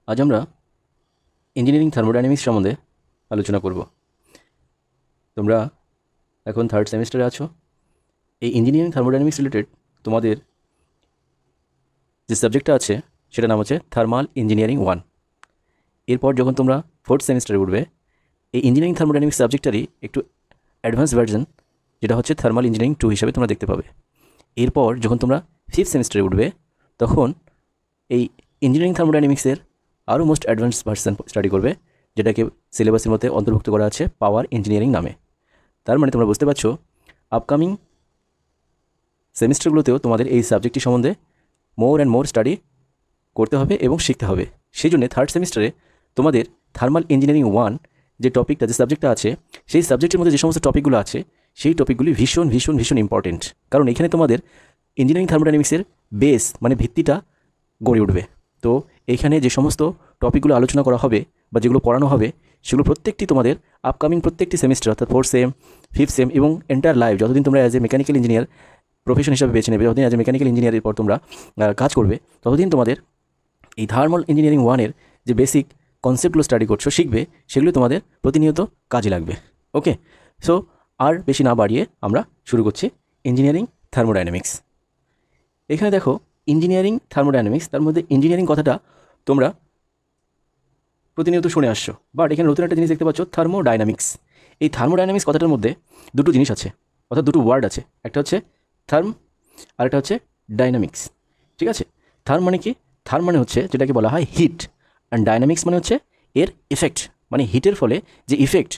আজ আমরা engineering thermodynamics সম্বন্ধে আলোচনা করব। তোমরা এখন থার্ড সেমিস্টারে আছো। এই ইঞ্জিনিয়ারিং থার্মোডাইনামিক্স রিলেটেড তোমাদের যে সাবজেক্টটা আছে সেটা নাম হচ্ছে থার্মাল ইঞ্জিনিয়ারিং 1। এরপর যখন তোমরা ফোর্থ সেমিস্টারে উঠবে, এই ইঞ্জিনিয়ারিং থার্মোডাইনামিক্স সাবজেক্টটারই একটু অ্যাডভান্স ভার্জন, যেটা হচ্ছে থার্মাল ইঞ্জিনিয়ারিং 2 হিসাবে তোমরা দেখতে পাবে। এরপর যখন তোমরা ফিফথ সেমিস্টারে উঠবে, তখন এই ইঞ্জিনিয়ারিং থার্মোডাইনামিক্সের আরও মোস্ট অ্যাডভান্স ভার্সন স্টাডি করবে, যেটাকে সিলেবাসের মধ্যে অন্তর্ভুক্ত করা আছে পাওয়ার ইঞ্জিনিয়ারিং নামে। তার মানে তোমরা বুঝতে পারছো আপকামিং সেমিস্টারগুলোতেও তোমাদের এই সাবজেক্টটি সম্বন্ধে মোর অ্যান্ড মোর স্টাডি করতে হবে এবং শিখতে হবে। সেই জন্য থার্ড সেমিস্টারে তোমাদের থার্মাল ইঞ্জিনিয়ারিং 1 যে টপিকটা, যে সাবজেক্টটা আছে, সেই সাবজেক্টের মধ্যে যে সমস্ত টপিকগুলো আছে সেই টপিকগুলি ভীষণ ভীষণ ভীষণ ইম্পর্টেন্ট। কারণ এখানে তোমাদের ইঞ্জিনিয়ারিং থার্মোডাইনামিক্সের বেস মানে ভিত্তিটা গড়ে উঠবে। তো এইখানে যে সমস্ত টপিকগুলো আলোচনা করা হবে বা যেগুলো পড়ানো হবে, সেগুলো প্রত্যেকটি তোমাদের আপকামিং প্রত্যেকটি সেমিস্টার, অর্থাৎ ফোর্থ সেম, ফিফথ সেম এবং এন্টায়ার লাইফ, যতদিন তোমরা as a mechanical engineer profession হিসাবে বেছে নেবে, যতদিন অ্যাজ এ মেকানিক্যাল ইঞ্জিনিয়ারের পর তোমরা কাজ করবে, ততদিন তোমাদের এই থার্মাল ইঞ্জিনিয়ারিং 1-এর যে বেসিক কনসেপ্টগুলো স্টাডি করছো, শিখবে, সেগুলো তোমাদের প্রতিনিয়ত কাজে লাগবে। ওকে, সো আর বেশি না বাড়িয়ে আমরা শুরু করছি ইঞ্জিনিয়ারিং থার্মোডাইনামিক্স। এখানে দেখো ইঞ্জিনিয়ারিং থার্মোডাইনামিক্স, তার মধ্যে ইঞ্জিনিয়ারিং কথাটা তোমরা প্রতিনিয়ত শুনে আসছো, বাট এখানে নতুন একটা জিনিস দেখতে পাচ্ছ, থার্মোডাইনামিক্স। এই থার্মোডাইনামিক্স কথাটার মধ্যে দুটো জিনিস আছে, অর্থাৎ দুটো ওয়ার্ড আছে। একটা হচ্ছে থার্ম আর একটা হচ্ছে ডাইনামিক্স। ঠিক আছে, থার্ম মানে কি? থার্ম মানে হচ্ছে যেটাকে বলা হয় হিট, অ্যান্ড ডাইনামিক্স মানে হচ্ছে এর ইফেক্ট, মানে হিটের ফলে যে ইফেক্ট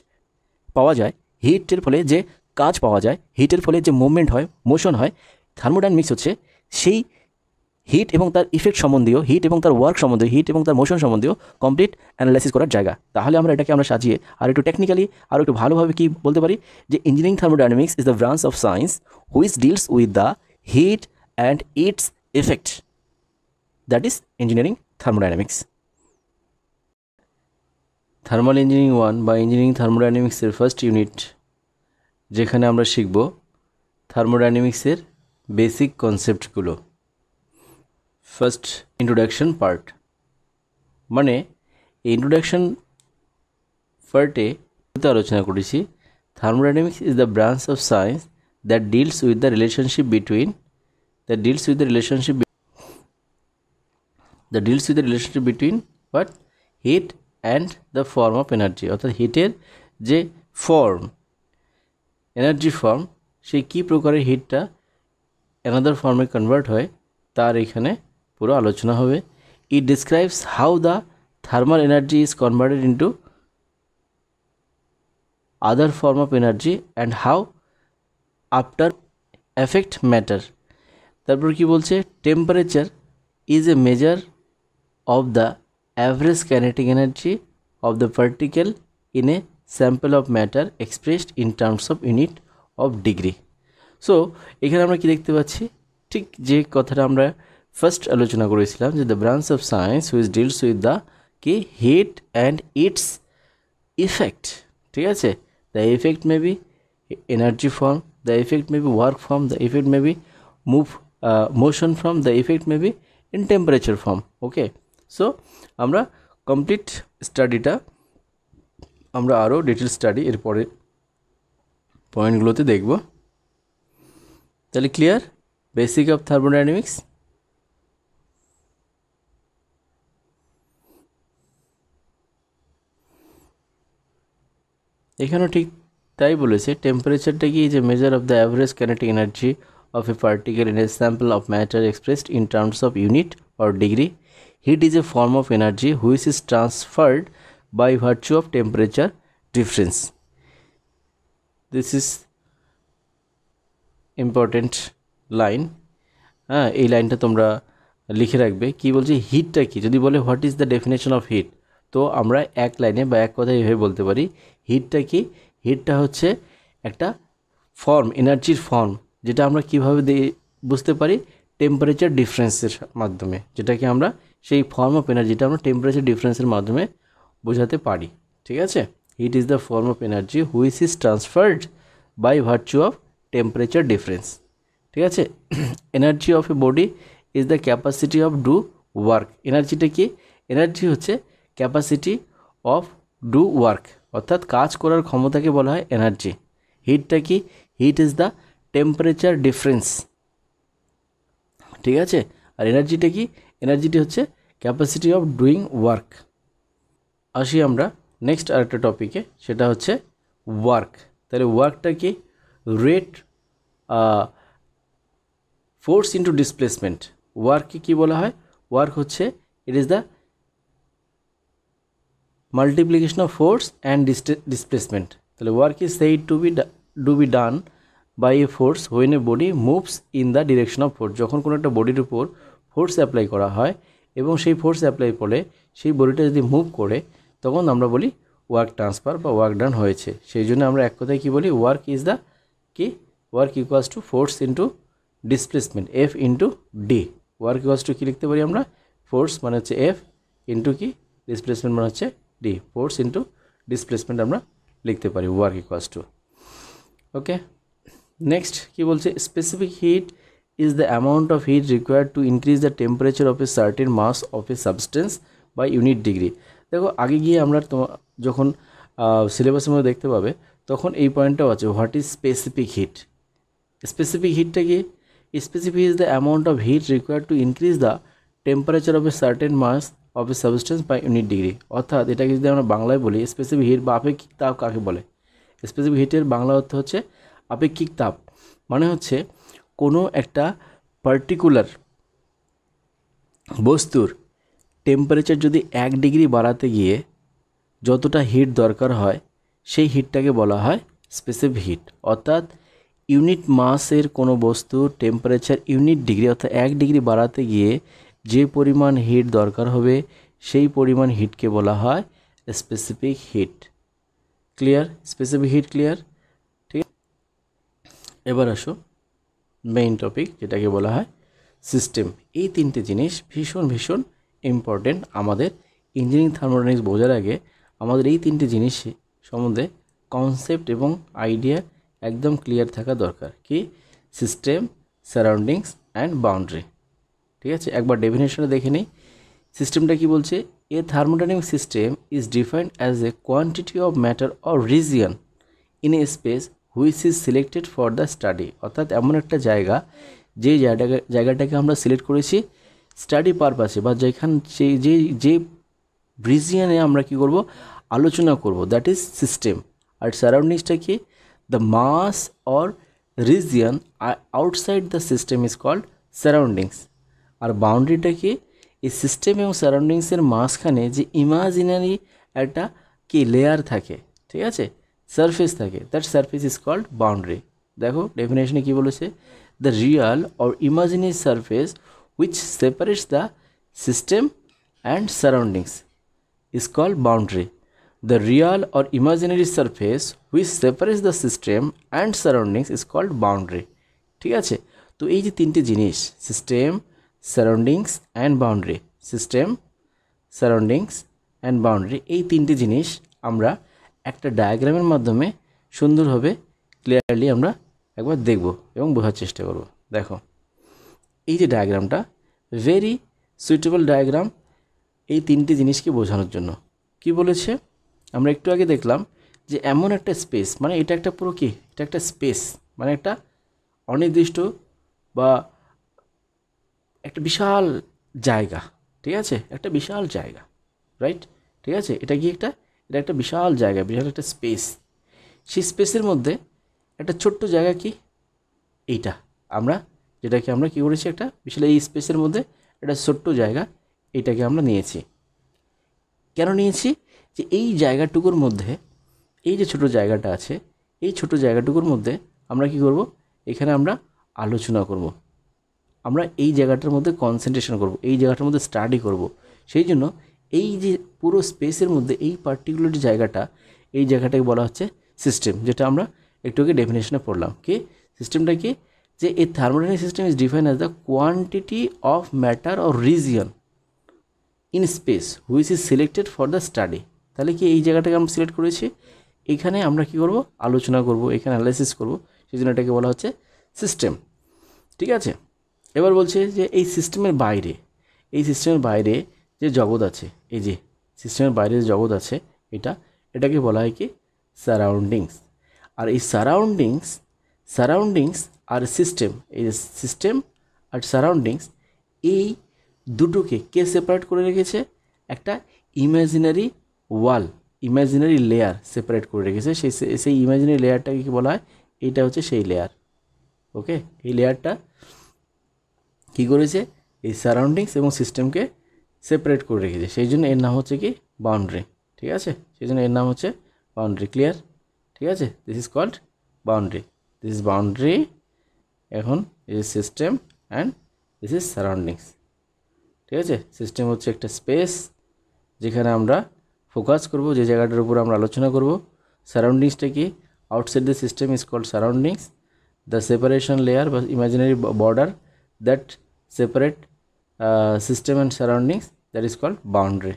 পাওয়া যায়, হিটের ফলে যে কাজ পাওয়া যায়, হিটের ফলে যে মুভমেন্ট হয়, মোশন হয়। থার্মোডাইনামিক্স হচ্ছে সেই হিট এবং তার ইফেক্ট সম্বন্ধীয়, হিট এবং তার ওয়ার্ক সম্বন্ধীয়, হিট এবং তার মোশন সম্বন্ধীয় কমপ্লিট অ্যানালাইসিস করার জায়গা। তাহলে আমরা এটাকে আমরা সাজিয়ে আর একটু টেকনিক্যালি আর একটু ভালোভাবে কি বলতে পারি, যে engineering thermodynamics is the branch of science which deals with the heat and its effect, that is engineering thermodynamics. Thermal engineering 1 বা ইঞ্জিনিয়ারিং থার্মোডাইনামিক্সের ফার্স্ট ইউনিট, যেখানে আমরা শিখব থার্মোডাইনামিক্সের বেসিক কনসেপ্টগুলো। ফার্স্ট ইন্ট্রোডাকশন পার্ট, মানে ইন্ট্রোডাকশন পার্টে আলোচনা করেছি thermodynamics is the branch of science that deals with the relationship between what heat and the form of energy, অর্থাৎ হিটের যে ফর্ম, এনার্জি ফর্ম, সেই কী প্রকারের হিটটা অ্যানাদার ফর্মে কনভার্ট হয় তার এখানে পুরো আলোচনা হবে। ইট describes how the thermal energy is converted into other form of energy and how after effect matter. তারপর কি বলছে, temperature is a measure of the average kinetic energy of the particle in a sample of matter expressed in terms of unit of degree. So এখানে আমরা কি দেখতে পাচ্ছি, ঠিক যে কথাটা আমরা ফার্স্ট আলোচনা করেছিলাম, যে the branch of science which deals with the কি হিট অ্যান্ড ইটস ইফেক্ট। ঠিক আছে, the effect may be energy form, the effect may be work form, the effect may be motion form, the effect may be in temperature form. Okay, so আমরা complete স্টাডিটা আমরা আরও detail study এরপরে পয়েন্টগুলোতে দেখব। তাহলে clear basic of thermodynamics. এখানেও ঠিক তাই বলেছে, টেম্পারেচারটা কি, যে measure of the average kinetic energy of a particle in a sample of matter expressed in terms of unit or degree. Heat is a form of energy which is transferred by virtue of temperature difference. This is important line. হ্যাঁ, এই লাইনটা তোমরা লিখে রাখবে। কি বলছে, হিটটা কি, যদি বলে what is the definition of heat, তো আমরা এক লাইনে বা এক কথায় এভাবে বলতে পারি, হিটটা কি, হিটটা হচ্ছে একটা ফর্ম, এনার্জির ফর্ম, যেটা আমরা কীভাবে বুঝতে পারি, টেম্পারেচার ডিফারেন্সের মাধ্যমে, যেটাকে আমরা সেই ফর্ম অফ এনার্জিটা আমরা টেম্পারেচার ডিফারেন্সের মাধ্যমে বোঝাতে পারি। ঠিক আছে, heat is the form of energy which is transferred by virtue of temperature difference. ঠিক আছে, energy of a body is the capacity of do work. এনার্জিটা কি, এনার্জি হচ্ছে ক্যাপাসিটি অফ ডু ওয়ার্ক, অর্থাৎ কাজ করার ক্ষমতাকে বলা হয় এনার্জি। হিটটা কি? Heat is the temperature difference, ঠিক আছে। আর এনার্জিটা কি? এনার্জিটি হচ্ছে ক্যাপাসিটি অফ ডুইং ওয়ার্ক। আসি আমরা নেক্সট আরেকটা টপিকে, সেটা হচ্ছে ওয়ার্ক। তাহলে ওয়ার্কটা কি? Rate force into displacement. ওয়ার্ককে কী বলা হয়? ওয়ার্ক হচ্ছে it is the multiplication of force and displacement. তাহলে work is said to be done by a force when a body moves in the direction of force. যখন কোনো একটা বডির উপর ফোর্স অ্যাপ্লাই করা হয় এবং সেই ফোর্স অ্যাপ্লাই করলে সেই বডিটা যদি মুভ করে, তখন আমরা বলি ওয়ার্ক ট্রান্সফার বা ওয়ার্ক ডান হয়েছে। সেই জন্য আমরা এক কথায় কী বলি? ওয়ার্ক ইজ দ্য কি? Work equals to force into displacement, F into D. Work equals to কী লিখতে পারি আমরা? ফোর্স মানে হচ্ছে এফ, ইন্টু কি? ডিসপ্লেসমেন্ট মানে হচ্ছে ডি। ফোর্স ইন্টু ডিসপ্লেসমেন্ট আমরা লিখতে পারি work equals to. Okay, next কি বলছে? Specific heat is the amount of heat required to increase the temperature of a certain mass of a substance by unit degree. দেখো আগে গিয়ে আমরা যখন সিলেবাসের মধ্যে দেখতে পাবে, তখন এই পয়েন্টটাও আছে, what is specific heat. Specific হিটটা কি? Specific is the amount of heat required to increase the temperature of a certain mass of a substance by unit degree. অর্থাৎ এটাকে যদি আমরা বাংলায় বলি, স্পেসিফিক হিট বা আপেক্ষিক তাপ কাকে বলে? স্পেসিফিক হিটের বাংলা অর্থ হচ্ছে আপেক্ষিক তাপ। মানে হচ্ছে কোনো একটা পার্টিকুলার বস্তুর টেম্পারেচার যদি 1 ডিগ্রি বাড়াতে গিয়ে যতটা হিট দরকার হয়, সেই হিটটাকে বলা হয় স্পেসিফিক হিট। অর্থাৎ ইউনিট মাসের কোনো বস্তুর টেম্পারেচার ইউনিট ডিগ্রি অর্থাৎ 1 ডিগ্রি বাড়াতে গিয়ে যে পরিমাণ হিট দরকার হবে, সেই পরিমাণ হিটকে বলা হয় specific hit. Clear? Specific hit clear? ঠিক আছে, এবার আসো মেইন টপিক, যেটাকে বলা হয় সিস্টেম। এই তিনটে জিনিস ভীষণ ভীষণ ইম্পর্টেন্ট। আমাদের ইঞ্জিনিয়ারিং থার্মোডাইনামিক্স বোঝার আগে আমাদের এই তিনটে জিনিস সম্বন্ধে কনসেপ্ট এবং আইডিয়া একদম ক্লিয়ার থাকা দরকার। কি? System, surroundings and boundary. ঠিক আছে, একবার ডেফিনেশনে দেখে নিই। সিস্টেমটা কি বলছে? A thermodynamic system is defined as a quantity of matter or region in a space which is selected for the study. অর্থাৎ এমন একটা জায়গা, যে জায়গাটাকে আমরা সিলেক্ট করেছি স্টাডি পারপাসে, বা যে রিজিয়নে আমরা কি করব? আলোচনা করব, দ্যাট ইজ সিস্টেম। আর সারাউন্ডিংসটা কি? The mass or region outside the system is called surroundings. আর বাউন্ডারিটা কি? এই সিস্টেম এবং সারাউন্ডিংসের মাঝখানে যে ইমাজিনারি একটা কি লেয়ার থাকে, ঠিক আছে, সারফেস থাকে, that surface is called boundary. দেখো ডেফিনেশনে কি বলেছে? The real or imaginary surface which separates the system and surroundings is called boundary. The real or imaginary surface which separates the system and surroundings is called boundary. ঠিক আছে, তো এই যে তিনটে জিনিস, system, surroundings and boundary, system, surroundings and boundary, এই তিনটে জিনিস আমরা একটা ডায়াগ্রামের মাধ্যমে সুন্দরভাবে ক্লিয়ারলি আমরা একবার দেখব এবং বোঝার চেষ্টা করব। দেখো এই যে ডায়াগ্রামটা, ভেরি সুইটেবল ডায়াগ্রাম এই তিনটি জিনিসকে বোঝানোর জন্য। কি বলেছে? আমরা একটু আগে দেখলাম যে এমন একটা স্পেস, মানে এটা একটা পুরো কি, এটা একটা স্পেস, মানে একটা অনির্দিষ্ট বা একটা বিশাল জায়গা, ঠিক আছে, একটা বিশাল জায়গা, রাইট? ঠিক আছে, এটা একটা বিশাল জায়গা, বিশাল একটা স্পেস। সেই স্পেসের মধ্যে একটা ছোট্ট জায়গা, কি এইটা, যেটাকে আমরা কী করেছি, একটা বিশাল এই স্পেসের মধ্যে একটা ছোট্ট জায়গা, এইটাকে আমরা নিয়েছি। কেন নিয়েছি? যে এই জায়গাটুকুর মধ্যে, এই যে ছোটো জায়গাটা আছে, এই ছোটো জায়গাটুকুর মধ্যে আমরা কি করব? এখানে আমরা আলোচনা করব, আমরা এই জায়গাটার মধ্যে কনসেন্ট্রেশন করব, এই জায়গাটার মধ্যে স্টাডি করব। সেই জন্য এই যে পুরো স্পেসের মধ্যে এই পার্টিকুলার জায়গাটা, এই জায়গাটাকে বলা হচ্ছে সিস্টেম, যেটা আমরা একটু আগে ডেফিনেশনে পড়লাম। কি সিস্টেমটা কি? যে a thermodynamic system is defined as the quantity of matter or region in space which is selected for the study. তাহলে কি এই জায়গাটাকে আমরা সিলেক্ট করেছি, এখানে আমরা কি করব? আলোচনা করব, এখানে অ্যানালাইসিস করব, সেই জন্য এটাকে বলা হচ্ছে সিস্টেম। ঠিক আছে, এবার বলছে যে এই সিস্টেমের বাইরে যে জগৎ আছে, এই যে সিস্টেমের বাইরে যে জগৎ আছে, এটাকে বলা হয় কি সারাউন্ডিংস। আর এই সারাউন্ডিংস আর সিস্টেম, এই যে সিস্টেম আর সারাউন্ডিংস, এই দুটোকে কে সেপারেট করে রেখেছে? একটা ইমাজিনারি ওয়াল, ইমাজিনারি লেয়ার সেপারেট করে রেখেছে। সেই ইমাজিনারি লেয়ারটাকে কি বলা হয়? এইটা হচ্ছে সেই লেয়ার। ওকে, এই লেয়ারটা কী করেছে? এই সারাউন্ডিংস এবং সিস্টেমকে সেপারেট করে রেখেছে, সেই জন্য এর নাম হচ্ছে কি বাউন্ডারি। ঠিক আছে, সেই জন্য এর নাম হচ্ছে বাউন্ডারি। ক্লিয়ার? ঠিক আছে, this is called boundary. This is boundary. এখন এই system and this is surroundings. ঠিক আছে, সিস্টেম হচ্ছে একটা স্পেস যেখানে আমরা ফোকাস করব, যে জায়গাটার উপর আমরা আলোচনা করব। সারাউন্ডিংসটা কি? Outside the system is called surroundings. The separation layer বা imaginary border that separate system and surroundings, that is called boundary.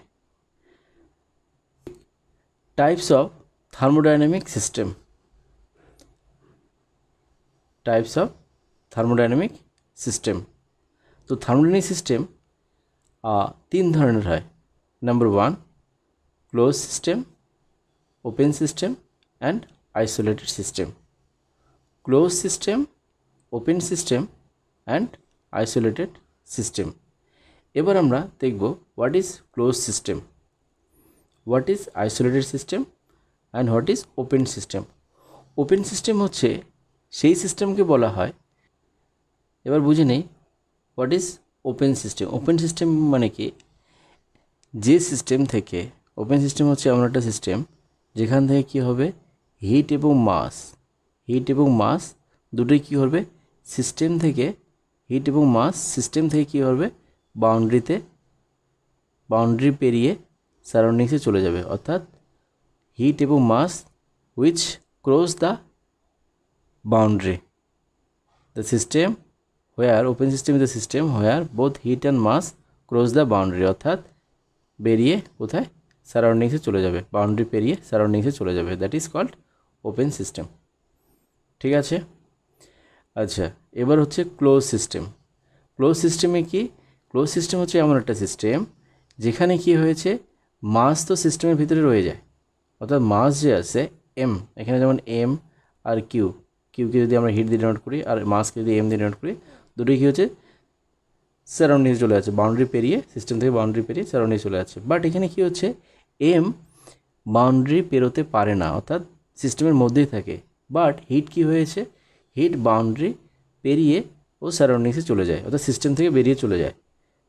Types of thermodynamic system. Types of thermodynamic system. তো থার্মোডাইনামিক সিস্টেম 3 ধরনের হয়। Number 1, close system, open system and isolated system. Close system, open system and isolated system. এবার আমরা দেখব what is close system, what is isolated system and what is open system. Open system হচ্ছে সেই সিস্টেমকে বলা হয়, এবার বুঝে নেই what is open system. Open system মানে কি? যে সিস্টেম থেকে, ওপেন সিস্টেম হচ্ছে এমন একটা সিস্টেম যেখান থেকে কী হবে, হিট এবং মাস দুটোই কী হবে, সিস্টেম থেকে, হিট এবং মাস সিস্টেম থেকে কী হবে, বাউন্ডারি পেরিয়ে সারাউন্ডিংসে চলে যাবে। অর্থাৎ হিট এবং mass which cross the boundary. The system where, open system is the system where both heat and mass cross the boundary. অর্থাৎ বেরিয়ে কোথায়? সারাউন্ডিংসে চলে যাবে, বাউন্ডারি পেরিয়ে সারাউন্ডিংসে চলে যাবে, that is called open system. ঠিক আছে, আচ্ছা, এবার হচ্ছে ক্লোজ সিস্টেম। ক্লোজ সিস্টেমে কি? ক্লোজ সিস্টেম হচ্ছে এমন একটা সিস্টেম যেখানে কি হয়েছে, মাস তো সিস্টেমের ভিতরে রয়ে যায়। অর্থাৎ মাস যে আছে এম, এখানে যেমন এম আর কিউকে যদি আমরা হিট দিয়ে ডিনোট করি আর মাসকে যদি এম দিয়ে ডিনোট করি, দুটোই কী হচ্ছে, সারাউন্ডিংয়ে চলে যাচ্ছে, বাউন্ডারি পেরিয়ে, সিস্টেম থেকে বাউন্ডারি পেরিয়ে সারাউন্ডিংয়ে চলে যাচ্ছে। বাট এখানে কী হচ্ছে, এম বাউন্ডারি পেরোতে পারে না, অর্থাৎ সিস্টেমের মধ্যেই থাকে। বাট হিট কী হয়েছে, হিট বাউন্ডারি পেরিয়ে ও সারাউন্ডিংসে চলে যায়, অর্থাৎ সিস্টেম থেকে বেরিয়ে চলে যায়।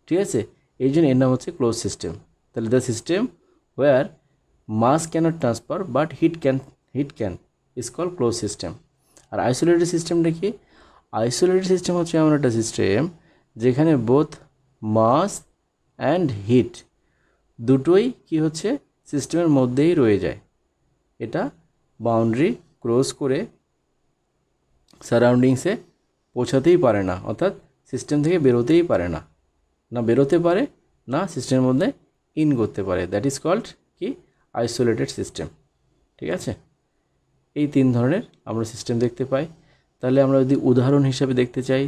ঠিক আছে, এই জন্য এর নাম হচ্ছে ক্লোজ সিস্টেম। তাহলে the system where mass can't transfer but heat can is called close system. আর আইসোলেটেড সিস্টেমটা কি? আইসোলেটেড সিস্টেম হচ্ছে এমন একটা সিস্টেম যেখানে বোথ মাস অ্যান্ড হিট দুটোই কি হচ্ছে, সিস্টেমের মধ্যেই রয়ে যায়। এটা বাউন্ডারি ক্রস করে সারাউন্ডিংসে পৌঁছাতেই পারে না, অর্থাৎ সিস্টেম থেকে বেরোতেই পারে না, না বেরোতে পারে না সিস্টেমের মধ্যে ইন করতে পারে, দ্যাট ইজ কল্ড কি আইসোলেটেড সিস্টেম। ঠিক আছে, এই 3 ধরনের আমরা সিস্টেম দেখতে পাই। তাহলে আমরা যদি উদাহরণ হিসাবে দেখতে চাই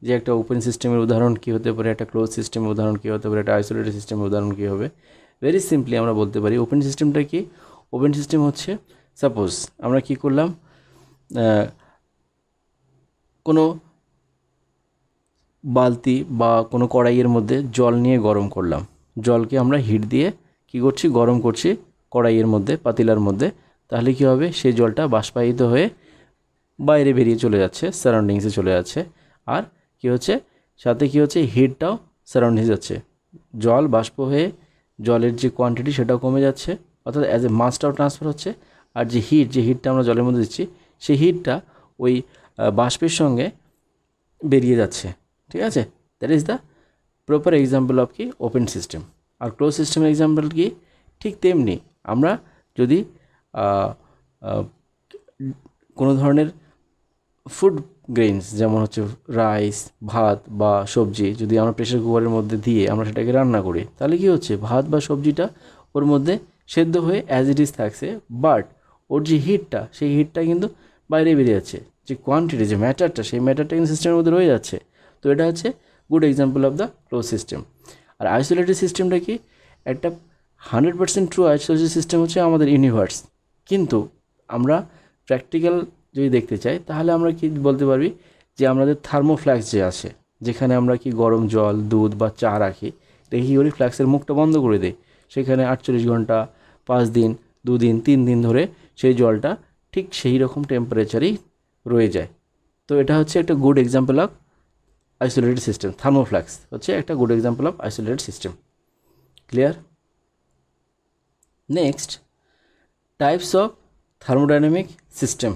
যে একটা ওপেন সিস্টেমের উদাহরণ কী হতে পারে, একটা ক্লোজ সিস্টেমের উদাহরণ কী হতে পারে, একটা আইসোলেটেড সিস্টেমের উদাহরণ কী হবে, ভেরি সিম্পলি আমরা বলতে পারি ওপেন সিস্টেমটা কি? ওপেন সিস্টেম হচ্ছে, সাপোজ আমরা কি করলাম, কোনো বালতি বা কোনো কড়াইয়ের মধ্যে জল নিয়ে গরম করলাম, জলকে আমরা হিট দিয়ে কি করছি, গরম করছি কড়াইয়ের মধ্যে, পাতিলার মধ্যে। তাহলে কি হবে, সেই জলটা বাষ্পায়িত হয়ে বাইরে বেরিয়ে চলে যাচ্ছে, সারাউন্ডিংসে চলে যাচ্ছে। আর কি হচ্ছে, সাথে কি হচ্ছে, হিটটাও সারাউন্ডিংসে যাচ্ছে, জল বাষ্প হয়ে জলের যে কোয়ান্টিটি সেটাও কমে যাচ্ছে, অর্থাৎ অ্যাজ এ মাসটাও ট্রান্সফার হচ্ছে। আর যে হিটটা আমরা জলের মধ্যে দিচ্ছি, সেই হিটটা ওই বাষ্পের সঙ্গে বেরিয়ে যাচ্ছে। ঠিক আছে, that is the proper example of কি ওপেন সিস্টেম। আর ক্লোজ সিস্টেমের এক্সাম্পল কি, ঠিক তেমনি আমরা যদি কোনো ধরনের ফুড গ্রেইনস যেমন হচ্ছে রাইস, ভাত বা সবজি যদি আমরা প্রেশার কুকারের মধ্যে দিয়ে আমরা সেটাকে রান্না করি, তাহলে কি হচ্ছে, ভাত বা সবজিটা ওর মধ্যে সেদ্ধ হয়ে অ্যাজ ইট ইজ থাকছে, বাট ওর যে হিটটা, সেই হিটটা কিন্তু বাইরে বেরিয়ে যাচ্ছে, যে কোয়ান্টিটি, যে ম্যাটারটা, সেই ম্যাটারটা কিন্তু সিস্টেমের মধ্যে রয়ে যাচ্ছে। তো এটা হচ্ছে good example of the close system. আর আইসোলেটেড সিস্টেমটা কি, একটা 100% ট্রু আইসোলেটেড সিস্টেম হচ্ছে আমাদের ইউনিভার্স। কিন্তু আমরা প্র্যাকটিক্যাল যদি দেখতে চাই তাহলে আমরা কি বলতে পারবি যে আমাদের থার্মোফ্ল্যাক্স যে আছে, যেখানে আমরা কি গরম জল, দুধ বা চা রাখি, রেখে কী করি, ফ্ল্যাক্সের মুখটা বন্ধ করে দিই, সেখানে 48 ঘন্টা, 5 দিন, 2 দিন, 3 দিন ধরে সেই জলটা ঠিক সেই রকম টেম্পারেচারেই রয়ে যায়। তো এটা হচ্ছে একটা good example of isolated system. Thermoflask হচ্ছে একটা good example of isolated system. Clear? Next, types of thermodynamic system.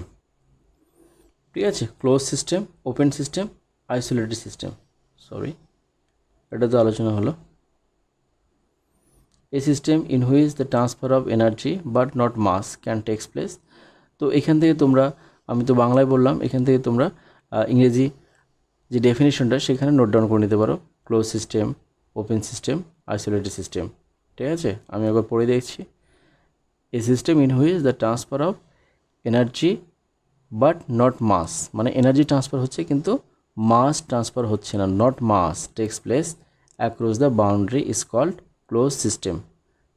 ঠিক আছে, close system, open system, isolated system. Sorry, এটা তো আলোচনা হলো। A system in which the transfer of energy but not mass can takes place. তো এখান থেকে তোমরা, আমি তো বাংলায় বললাম, এখান থেকে তোমরা ইংরেজি যে ডেফিনেশনটা সেখানে নোট ডাউন করে নিতে পারো। Close system, open system, isolated system. ঠিক আছে, আমি একবার পড়ে দেখছি। A system in which the transfer of energy but not mass, মানে এনার্জি ট্রান্সফার হচ্ছে কিন্তু মাস ট্রান্সফার হচ্ছে না, not mass takes place across the boundary is called close system.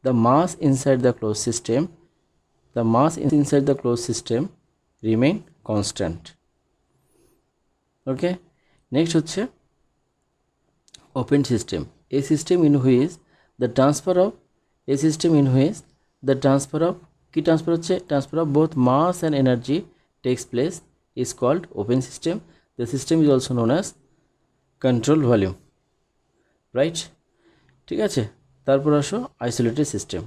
The mass inside the close system, the mass inside the closed system remain constant. Okay, next হচ্ছে open system, a system in which the transfer of কি transfer হচ্ছে, transfer of both mass and energy takes place is called open system. The system is also known as control volume, right? ঠিক আছে, তারপর আসো isolated system,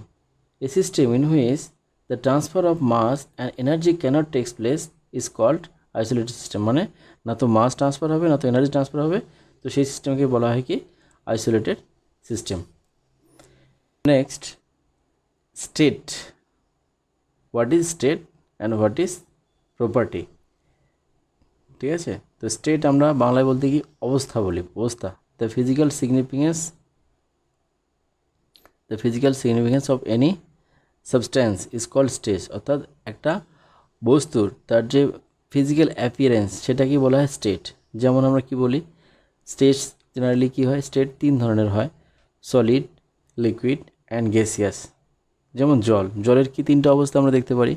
a system in which the transfer of mass and energy cannot take place is called isolated system. মানে না তো mass transfer হবে না তো এনার্জি ট্রান্সফার হবে, তো সেই সিস্টেমকে বলা হয় কি, isolated system. Next, state. What is state and what is property. ঠিক আছে, তো স্টেট আমরা বাংলায় বলতে কি অবস্থা বলি, অবস্থা। The physical significance of any substance is called state. অর্থাৎ একটা বস্তুর তার যে ফিজিক্যাল অ্যাপিয়ারেন্স সেটাকে বলা হয় স্টেট। যেমন আমরা কি বলি, স্টেট জেনারেলি কী হয়, স্টেট 3 ধরনের হয়, সলিড, লিকুইড অ্যান্ড গ্যাসিয়াস। যেমন জলের কি 3টা অবস্থা আমরা দেখতে পারি।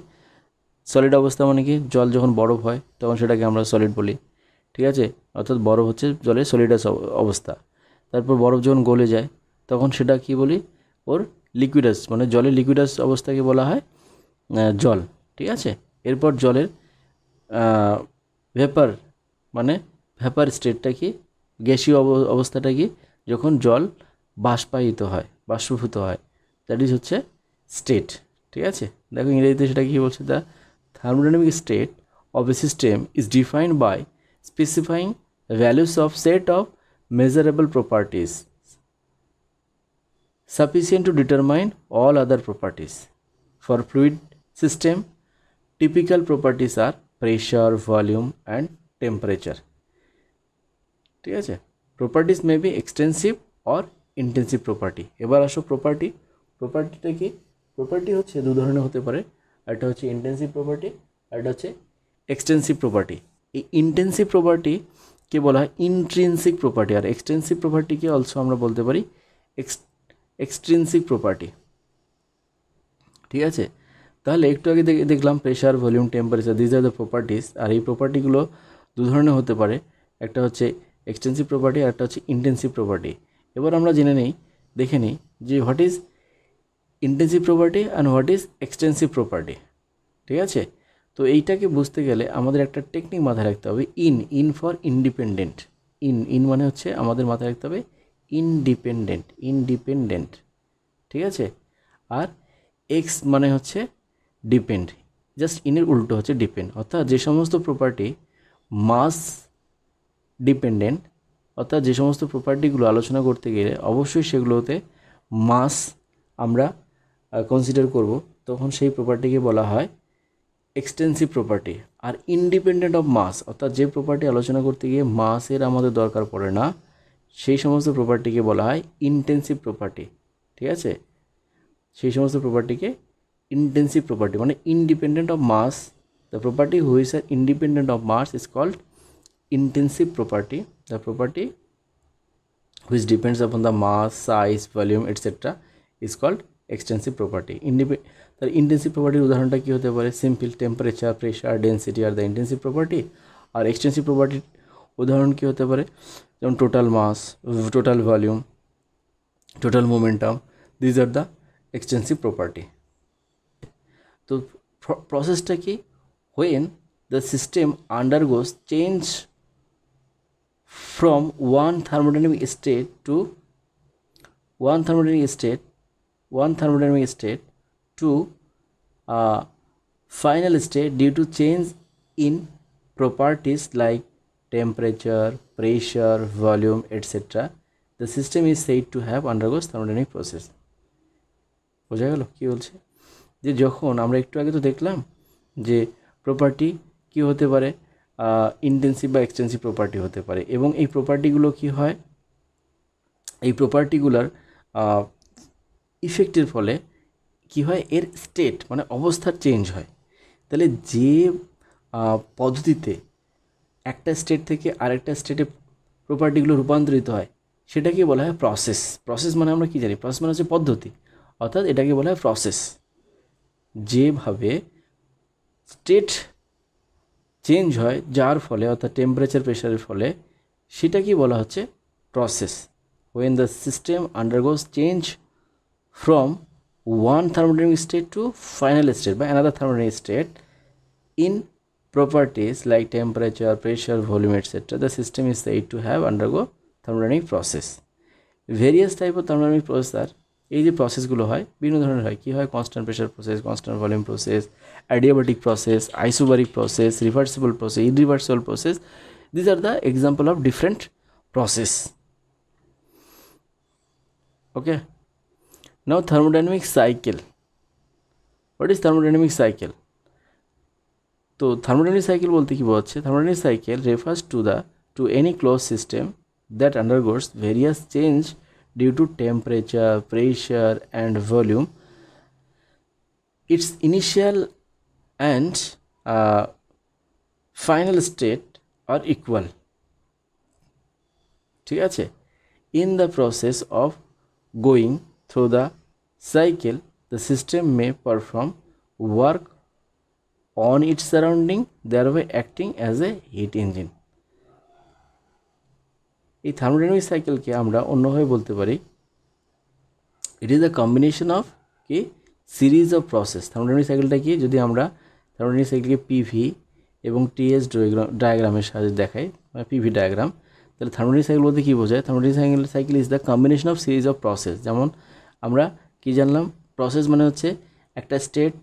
সলিড অবস্থা মানে কি, জল যখন বরফ হয় তখন সেটাকে আমরা সলিড বলি। ঠিক আছে, অর্থাৎ বরফ হচ্ছে জলের সলিডাস অবস্থা। তারপর বরফ যখন গলে যায় তখন সেটা কি বলি, ওর লিকুইডাস, মানে জলের লিকুইডাস অবস্থাকে বলা হয় জল। ঠিক আছে, এরপর জলের ভেপার, মানে ভেপার স্টেটটা কি, গ্যাসীয় অবস্থাটা কি, যখন জল বাষ্পায়িত হয়, বাষ্পীভূত হয়, দ্যাট ইজ হচ্ছে স্টেট। ঠিক আছে, দেখো ইংরেজিতে সেটা কী বলছে, the thermodynamic state of a system is defined by specifying values of set of measurable properties sufficient to determine all other properties. For fluid system, typical properties are pressure, volume and temperature. ঠিক আছে, properties may be extensive or intensive property. এবার আসো প্রপার্টিটা কি, property হচ্ছে 2 ধরনের হতে পারে, একটা হচ্ছে ইন্টেন্সিভ প্রপার্টি আর একটা হচ্ছে এক্সটেন্সিভ প্রপার্টি। এই ইন্টেন্সিভ প্রপার্টিকে বলা হয় ইন্ট্রিনসিক প্রপার্টি, আর এক্সটেন্সিভ প্রপার্টিকে অলসো আমরা বলতে পারি এক্সট্রিনসিক প্রপার্টি। ঠিক আছে, তাহলে একটু আগে দেখলাম pressure, volume, temperature, this are the properties. আর এই প্রপার্টিগুলো 2 ধরনের হতে পারে, একটা হচ্ছে এক্সটেন্সিভ প্রপার্টি আর একটা হচ্ছে ইন্টেন্সিভ প্রপার্টি। এবার আমরা দেখে নিই যে what is intensive property and what is extensive property. ঠিক আছে, তো এইটাকে বুঝতে গেলে আমাদের একটা টেকনিক মাথায় রাখতে হবে, ইন ফর ইন্ডিপেন্ডেন্ট। ইন মানে হচ্ছে আমাদের মাথায় রাখতে হবে ইন্ডিপেন্ডেন্ট। ঠিক আছে, আর এক্স মানে হচ্ছে ডিপেন্ড, জাস্ট ইনের উল্টো হচ্ছে ডিপেন্ড। অর্থাৎ যে সমস্ত প্রপার্টি মাস ডিপেন্ডেন্ট, অর্থাৎ যে সমস্ত প্রপার্টিগুলো আলোচনা করতে গেলে অবশ্যই সেগুলোতে মাস আমরা কনসিডার করব, তখন সেই প্রপার্টিকে বলা হয় এক্সটেন্সিভ প্রপার্টি। আর ইন্ডিপেন্ডেন্ট অফ মাস, অর্থাৎ যে প্রপার্টি আলোচনা করতে গিয়ে মাসের আমাদের দরকার পড়ে না, সেই সমস্ত প্রপার্টিকে বলা হয় ইন্টেন্সিভ প্রপার্টি। ঠিক আছে, সেই সমস্ত প্রপার্টিকে ইন্টেন্সিভ প্রপার্টি, মানে independent of mass, the property which are independent of mass is called intensive property. The property which depends upon the mass, size, volume, etc. Is called extensive property. তার intensive প্রপার্টির উদাহরণটা কী হতে পারে? Simple temperature, pressure, density are the intensive property. আর extensive প্রপার্টির উদাহরণ কী হতে পারে? যেমন total mass, total volume, total momentum, these are the extensive property. তো প্রসেসটা কি? when the system undergoes change from one thermodynamic state to final state due to change in properties like temperature, pressure, volume, etc. The system is said to have undergoes thermodynamic process. বোঝা গেল কি বলছে? যে যখন আমরা একটু আগে তো দেখলাম যে প্রপার্টি কি হতে পারে, ইন্টেন্সিভ বা এক্সটেন্সিভ প্রপার্টি হতে পারে, এবং এই প্রপার্টিগুলো কি হয়, এই প্রপার্টিগুলোর ইফেক্টের ফলে কি হয়, এর স্টেট মানে অবস্থার চেঞ্জ হয়। তাহলে যে পদ্ধতিতে একটা স্টেট থেকে আরেকটা স্টেটে প্রপার্টিগুলো রূপান্তরিত হয় সেটাকে বলা হয় প্রসেস। প্রসেস মানে আমরা কি জানি? প্রসেস মানে হচ্ছে পদ্ধতি, অর্থাৎ এটাকে বলা হয় প্রসেস। যেভাবে স্টেট চেঞ্জ হয় যার ফলে, অর্থাৎ টেম্পারেচার, প্রেশারের ফলে, সেটা কি বলা হচ্ছে? Process. when the system undergoes change from one thermodynamic state to final state by another thermodynamic state in properties like temperature, pressure, volume, etc., the system is said to have undergo thermodynamic process. Various type of thermodynamic process are, এই যে প্রসেসগুলো হয় বিভিন্ন ধরনের হয়। কী হয়? Constant pressure process, constant volume process, adiabatic process, isobaric process, reversible process, irreversible process. This are the example of different process. Okay, now thermodynamic cycle. What is thermodynamic cycle? তো thermodynamic cycle বলতে কী বোঝাচ্ছে? Thermodynamic cycle refers to any close system that undergoes various change due to temperature, pressure and volume. Its initial and final state are equal. ঠিক আছে? In the process of going through the cycle, the system may perform work on its surrounding, thereby acting as a heat engine. এই thermodynamic সাইকেলকে আমরা অন্যভাবে বলতে পারি, ইট is the combination of কি series of process. Thermodynamic সাইকেলটা কি? যদি আমরা থার্মোডাইনামিক সাইকেলকে পিভি এবং টিএস ডায়াগ্রামের সাহায্যে দেখাই, মানে পিভি ডায়াগ্রাম, তাহলে থার্মোডাইনামিক সাইকেল বলতে কী বোঝায়? Thermodynamic cycle is the combination of series of process. যেমন আমরা কি জানলাম? প্রসেস মানে হচ্ছে একটা স্টেট,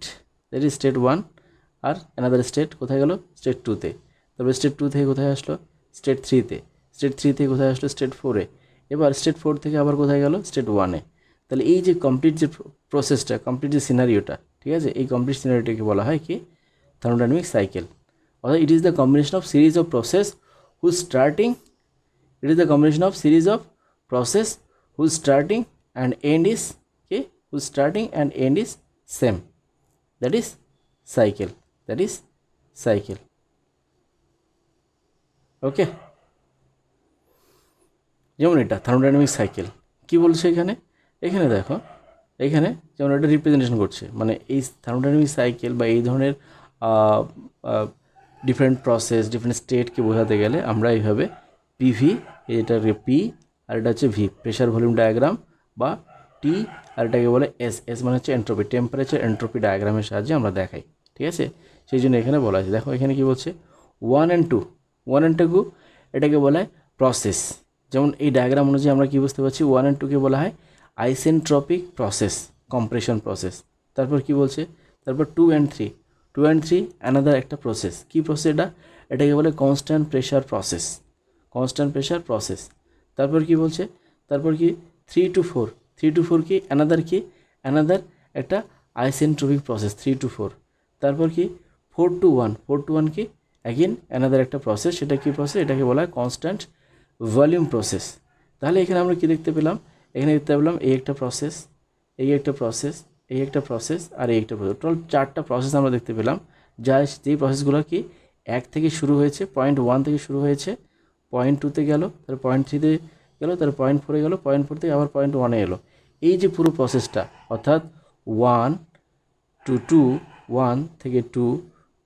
দ্যাট ইজ স্টেট 1, আর অ্যানাদার স্টেট কোথায় গেল? স্টেট 2-তে। তারপরে স্টেট 2 থেকে কোথায় আসলো? স্টেট 3-তে। স্টেট 3 থেকে কোথায় আসলো? স্টেট 4-এ। এবার স্টেট 4 থেকে আবার কোথায় গেল? স্টেট 1-এ। তাহলে এই যে কমপ্লিট যে প্রসেসটা, কমপ্লিট যে সিনারিওটা, ঠিক আছে, এই কমপ্লিট সিনারিওটাকে বলা হয় কি? Thermodynamic cycle. অর্থাৎ it is the combination of series of process whose starting, it is the combination of series of process whose starting and end is কি? Whose starting and end is same, that is cycle, that is cycle. Okay, যেমন এটা thermodynamic cycle কি বলছে এখানে? এখানে দেখো, এখানে যেমন এটা রিপ্রেজেন্টেশন করছে, মানে এই থার্মোডাইনামিক সাইকেল বা এই ধরনের ডিফারেন্ট প্রসেস, ডিফারেন্ট স্টেটকে বোঝাতে গেলে আমরা এইভাবে পিভি, এটাকে পি আর এটা হচ্ছে ভি, প্রেশার ভলিউম ডায়াগ্রাম, বা টি আর এটাকে বলে এস, এস মানে হচ্ছে এন্ট্রপি, টেম্পারেচার এন্ট্রপি ডায়াগ্রামের সাহায্যে আমরা দেখাই। ঠিক আছে, সেই জন্য এখানে বলা আছে। দেখো এখানে কি বলছে? 1 and 2, 1 and 2 এটাকে বলা হয় প্রসেস। যেমন এই ডায়াগ্রাম অনুযায়ী আমরা কি বুঝতে পারছি? 1 and 2কে বলা হয় আইসেন্ট্রপিক প্রসেস, কম্প্রেশন প্রসেস। তারপর কি বলছে? তারপর 2 and 3, 2 and 3 অ্যানাদার একটা প্রসেস। কি প্রসেস এটা? এটাকে বলে constant pressure process, constant pressure process. তারপর কি বলছে? তারপর কি 3 to 4, 3 to 4 কি? অ্যানাদার একটা আইসেন্ট্রপিক প্রসেস, 3 to 4। তারপর কি 4 to 1, 4 to 1 কি? অ্যাগেন অ্যানাদার একটা প্রসেস। সেটা কি প্রসেস? এটাকে বলা হয় কনস্ট্যান্ট ভলিউম প্রসেস। তাহলে এখানে আমরা কি দেখতে পেলাম? এখানে দেখতে পেলাম এই একটা প্রসেস, এই একটা প্রসেস, এই একটা প্রসেস আর এই একটা প্রসেস। টোটাল 4টা প্রসেস আমরা দেখতে পেলাম, যেই প্রসেসগুলো কি 1 থেকে শুরু হয়েছে, পয়েন্ট 1 থেকে শুরু হয়েছে, পয়েন্ট 2তে গেল, তারপর পয়েন্ট 3তে গেল, তারপর পয়েন্ট 4-এ গেল, পয়েন্ট 4 থেকে আবার পয়েন্ট 1-এ এলো। এই যে পুরো প্রসেসটা, অর্থাৎ 1 to 2, 1 থেকে 2,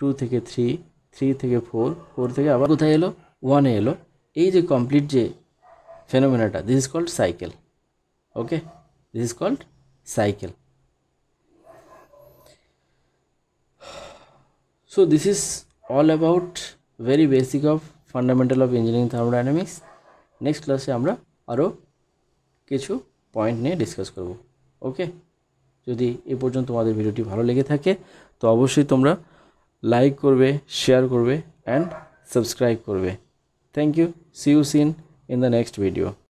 2 থেকে 3, 3 থেকে 4, 4 থেকে আবার কোথায় এলো, 1 এ এলো, এই যে কমপ্লিট যে ফেনোমেনাটা, this is called cycle. Okay, this is called cycle. So this is all about very basic of fundamental of engineering thermodynamics. Next ক্লাসে আমরা আরও কিছু পয়েন্ট নিয়ে ডিসকাস করব। ওকে, যদি এ পর্যন্ত তোমাদের ভিডিওটি ভালো লেগে থাকে তো অবশ্যই তোমরা লাইক করবে, শেয়ার করবে অ্যান্ড সাবস্ক্রাইব করবে। Thank you, see you seen in the next video.